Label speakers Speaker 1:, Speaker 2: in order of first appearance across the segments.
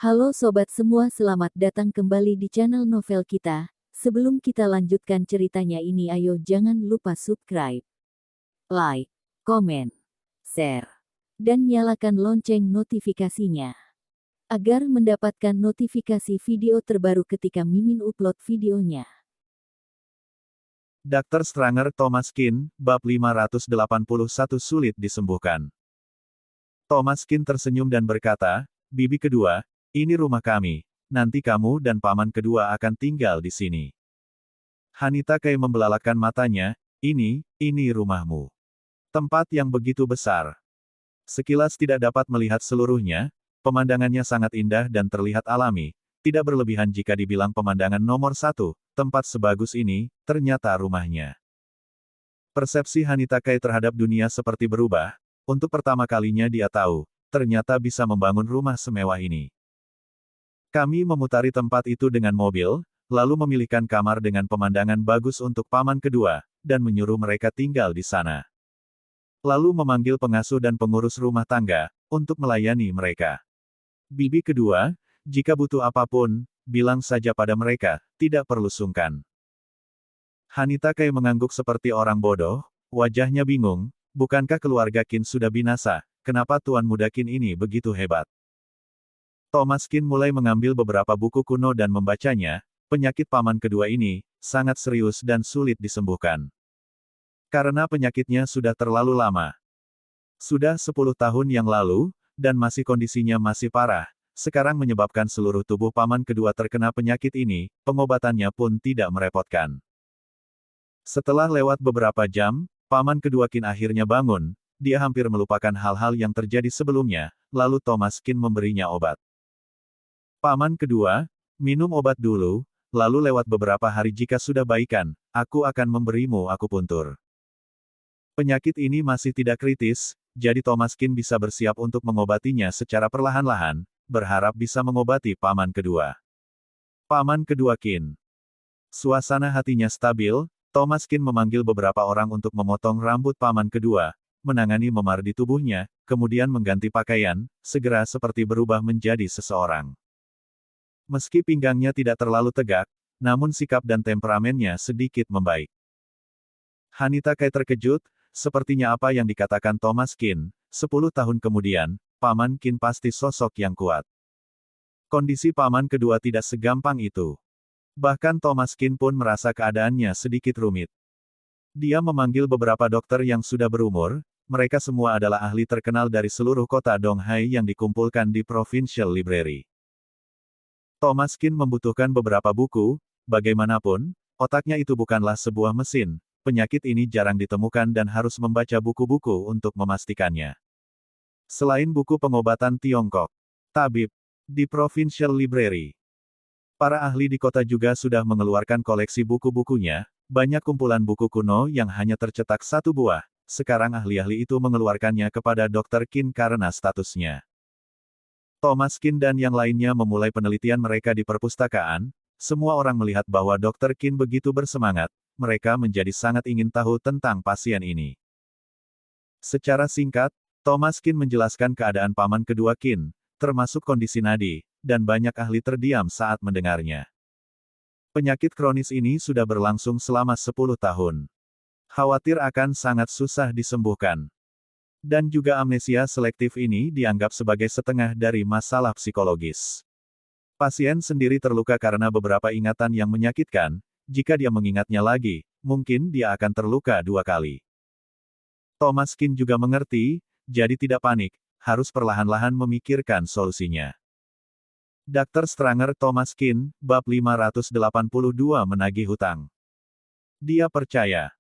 Speaker 1: Halo sobat semua, selamat datang kembali di channel novel kita. Sebelum kita lanjutkan ceritanya ini, ayo jangan lupa subscribe, like, komen, share, dan nyalakan lonceng notifikasinya agar mendapatkan notifikasi video terbaru ketika Mimin upload videonya.
Speaker 2: Dr. Stranger Thomas Kin, bab 581 sulit disembuhkan. Thomas Kin tersenyum dan berkata, "Bibi kedua, ini rumah kami, nanti kamu dan paman kedua akan tinggal di sini." Hanita Kei membelalakan matanya, ini rumahmu. Tempat yang begitu besar. Sekilas tidak dapat melihat seluruhnya, pemandangannya sangat indah dan terlihat alami, tidak berlebihan jika dibilang pemandangan nomor satu, tempat sebagus ini, ternyata rumahnya. Persepsi Hanita Kei terhadap dunia seperti berubah, untuk pertama kalinya dia tahu, ternyata bisa membangun rumah semewah ini. Kami memutari tempat itu dengan mobil, lalu memilihkan kamar dengan pemandangan bagus untuk paman kedua, dan menyuruh mereka tinggal di sana. Lalu memanggil pengasuh dan pengurus rumah tangga, untuk melayani mereka. Bibi kedua, jika butuh apapun, bilang saja pada mereka, tidak perlu sungkan. Hanita Kei mengangguk seperti orang bodoh, wajahnya bingung, bukankah keluarga Qin sudah binasa, kenapa tuan muda Qin ini begitu hebat? Thomas Qin mulai mengambil beberapa buku kuno dan membacanya, penyakit paman kedua ini, sangat serius dan sulit disembuhkan. Karena penyakitnya sudah terlalu lama. Sudah 10 tahun yang lalu, dan masih kondisinya masih parah, sekarang menyebabkan seluruh tubuh paman kedua terkena penyakit ini, pengobatannya pun tidak merepotkan. Setelah lewat beberapa jam, paman kedua Qin akhirnya bangun, dia hampir melupakan hal-hal yang terjadi sebelumnya, lalu Thomas Qin memberinya obat. Paman kedua, minum obat dulu, lalu lewat beberapa hari jika sudah baikan, aku akan memberimu akupuntur. Penyakit ini masih tidak kritis, jadi Thomas Qin bisa bersiap untuk mengobatinya secara perlahan-lahan, berharap bisa mengobati paman kedua. Paman kedua Qin. Suasana hatinya stabil, Thomas Qin memanggil beberapa orang untuk memotong rambut paman kedua, menangani memar di tubuhnya, kemudian mengganti pakaian, segera seperti berubah menjadi seseorang. Meski pinggangnya tidak terlalu tegak, namun sikap dan temperamennya sedikit membaik. Hanita Kei terkejut, sepertinya apa yang dikatakan Thomas Qin, 10 tahun kemudian, paman Qin pasti sosok yang kuat. Kondisi paman kedua tidak segampang itu. Bahkan Thomas Qin pun merasa keadaannya sedikit rumit. Dia memanggil beberapa dokter yang sudah berumur, mereka semua adalah ahli terkenal dari seluruh kota Donghai yang dikumpulkan di Provincial Library. Thomas Qin membutuhkan beberapa buku, bagaimanapun, otaknya itu bukanlah sebuah mesin, penyakit ini jarang ditemukan dan harus membaca buku-buku untuk memastikannya. Selain buku pengobatan Tiongkok, tabib, di Provincial Library, para ahli di kota juga sudah mengeluarkan koleksi buku-bukunya, banyak kumpulan buku kuno yang hanya tercetak satu buah, sekarang ahli-ahli itu mengeluarkannya kepada Dr. Qin karena statusnya. Thomas Qin dan yang lainnya memulai penelitian mereka di perpustakaan, semua orang melihat bahwa Dr. Qin begitu bersemangat, mereka menjadi sangat ingin tahu tentang pasien ini. Secara singkat, Thomas Qin menjelaskan keadaan paman kedua Qin, termasuk kondisi nadi, dan banyak ahli terdiam saat mendengarnya. Penyakit kronis ini sudah berlangsung selama 10 tahun. Khawatir akan sangat susah disembuhkan. Dan juga amnesia selektif ini dianggap sebagai setengah dari masalah psikologis. Pasien sendiri terluka karena beberapa ingatan yang menyakitkan, jika dia mengingatnya lagi, mungkin dia akan terluka 2 kali. Thomas Qin juga mengerti, jadi tidak panik, harus perlahan-lahan memikirkan solusinya. Dr. Stranger Thomas Qin, bab 582 menagih hutang. Dia percaya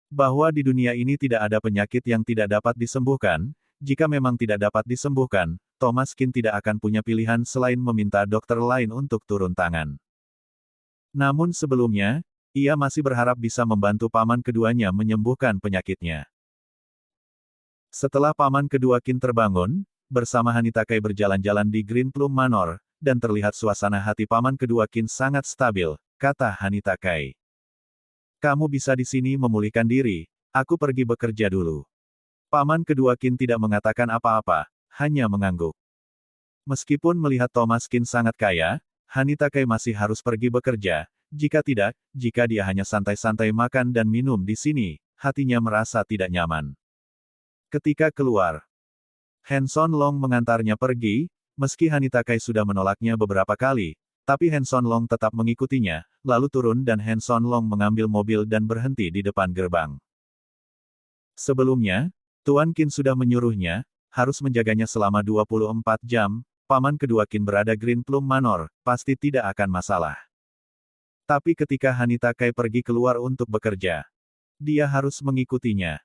Speaker 2: bahwa di dunia ini tidak ada penyakit yang tidak dapat disembuhkan, jika memang tidak dapat disembuhkan, Thomas Qin tidak akan punya pilihan selain meminta dokter lain untuk turun tangan. Namun sebelumnya, ia masih berharap bisa membantu paman keduanya menyembuhkan penyakitnya. Setelah paman kedua Qin terbangun, bersama Hanita Kei berjalan-jalan di Green Plum Manor, dan terlihat suasana hati paman kedua Qin sangat stabil, kata Hanita Kei. Kamu bisa di sini memulihkan diri, aku pergi bekerja dulu. Paman kedua Qin tidak mengatakan apa-apa, hanya mengangguk. Meskipun melihat Thomas Kin sangat kaya, Hanita Kai masih harus pergi bekerja. Jika tidak, jika dia hanya santai-santai makan dan minum di sini, hatinya merasa tidak nyaman. Ketika keluar, Hanson Long mengantarnya pergi, meski Hanita Kai sudah menolaknya beberapa kali, tapi Hanson Long tetap mengikutinya, lalu turun dan Hanson Long mengambil mobil dan berhenti di depan gerbang. Sebelumnya, Tuan Qin sudah menyuruhnya, harus menjaganya selama 24 jam, paman kedua Qin berada Green Plum Manor, pasti tidak akan masalah. Tapi ketika Hanita Kai pergi keluar untuk bekerja, dia harus mengikutinya.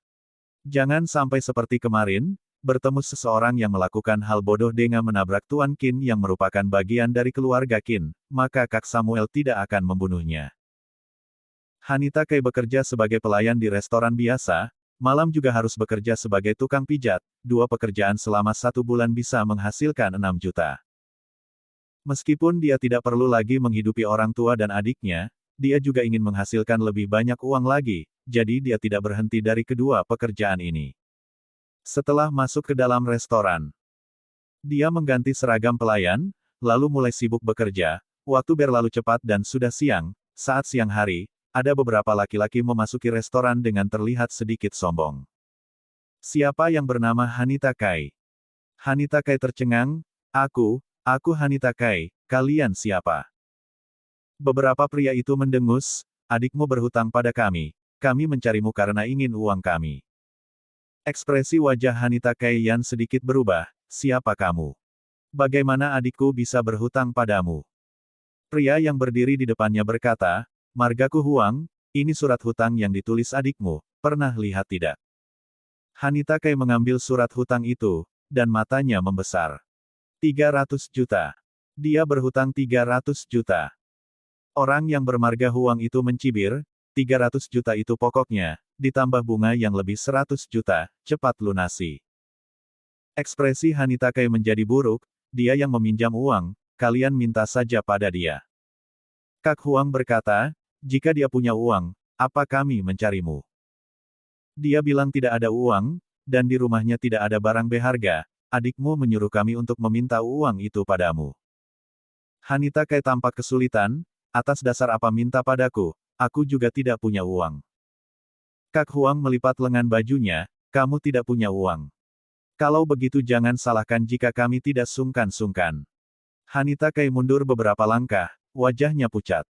Speaker 2: Jangan sampai seperti kemarin, bertemu seseorang yang melakukan hal bodoh dengan menabrak Tuan Qin yang merupakan bagian dari keluarga Qin, maka Kak Samuel tidak akan membunuhnya. Hanita Kai bekerja sebagai pelayan di restoran biasa, malam juga harus bekerja sebagai tukang pijat, 2 pekerjaan selama 1 bulan bisa menghasilkan 6 juta. Meskipun dia tidak perlu lagi menghidupi orang tua dan adiknya, dia juga ingin menghasilkan lebih banyak uang lagi, jadi dia tidak berhenti dari kedua pekerjaan ini. Setelah masuk ke dalam restoran, dia mengganti seragam pelayan, lalu mulai sibuk bekerja. Waktu berlalu cepat dan sudah siang. Saat siang hari, ada beberapa laki-laki memasuki restoran dengan terlihat sedikit sombong. Siapa yang bernama Hanita Kai? Hanita Kai tercengang, aku Hanita Kai, kalian siapa? Beberapa pria itu mendengus, adikmu berhutang pada kami mencarimu karena ingin uang kami. Ekspresi wajah Hanita Kai Yan sedikit berubah, siapa kamu? Bagaimana adikku bisa berhutang padamu? Pria yang berdiri di depannya berkata, Margaku Huang, ini surat hutang yang ditulis adikmu, pernah lihat tidak? Hanita Kai mengambil surat hutang itu, dan matanya membesar. 300 juta. Dia berhutang 300 juta. Orang yang bermarga Huang itu mencibir, 300 juta itu pokoknya, ditambah bunga yang lebih 100 juta, cepat lunasi. Ekspresi Hanita Kai menjadi buruk, dia yang meminjam uang, kalian minta saja pada dia. Kak Huang berkata, jika dia punya uang, apa kami mencarimu? Dia bilang tidak ada uang, dan di rumahnya tidak ada barang berharga, adikmu menyuruh kami untuk meminta uang itu padamu. Hanita Kai tampak kesulitan, atas dasar apa minta padaku, aku juga tidak punya uang. Kak Huang melipat lengan bajunya, kamu tidak punya uang. Kalau begitu jangan salahkan jika kami tidak sungkan-sungkan. Hanita Kai mundur beberapa langkah, wajahnya pucat.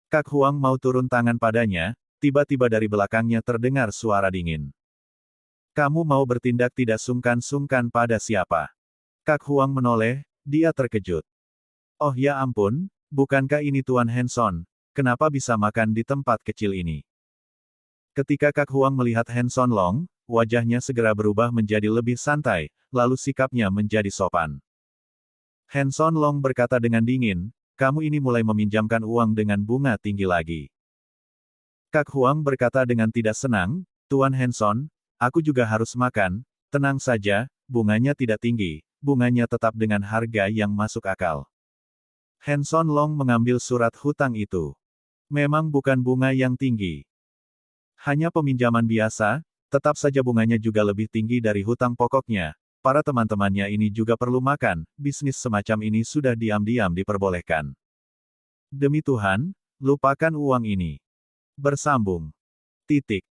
Speaker 2: Kak Huang mau turun tangan padanya, tiba-tiba dari belakangnya terdengar suara dingin. Kamu mau bertindak tidak sungkan-sungkan pada siapa? Kak Huang menoleh, dia terkejut. Oh ya ampun, bukankah ini Tuan Hanson, kenapa bisa makan di tempat kecil ini? Ketika Kak Huang melihat Hanson Long, wajahnya segera berubah menjadi lebih santai, lalu sikapnya menjadi sopan. Hanson Long berkata dengan dingin, kamu ini mulai meminjamkan uang dengan bunga tinggi lagi. Kak Huang berkata dengan tidak senang, Tuan Hanson, aku juga harus makan, tenang saja, bunganya tidak tinggi, bunganya tetap dengan harga yang masuk akal. Hanson Long mengambil surat hutang itu. Memang bukan bunga yang tinggi. Hanya peminjaman biasa, tetap saja bunganya juga lebih tinggi dari hutang pokoknya. Para teman-temannya ini juga perlu makan, bisnis semacam ini sudah diam-diam diperbolehkan. Demi Tuhan, lupakan uang ini. Bersambung. Titik.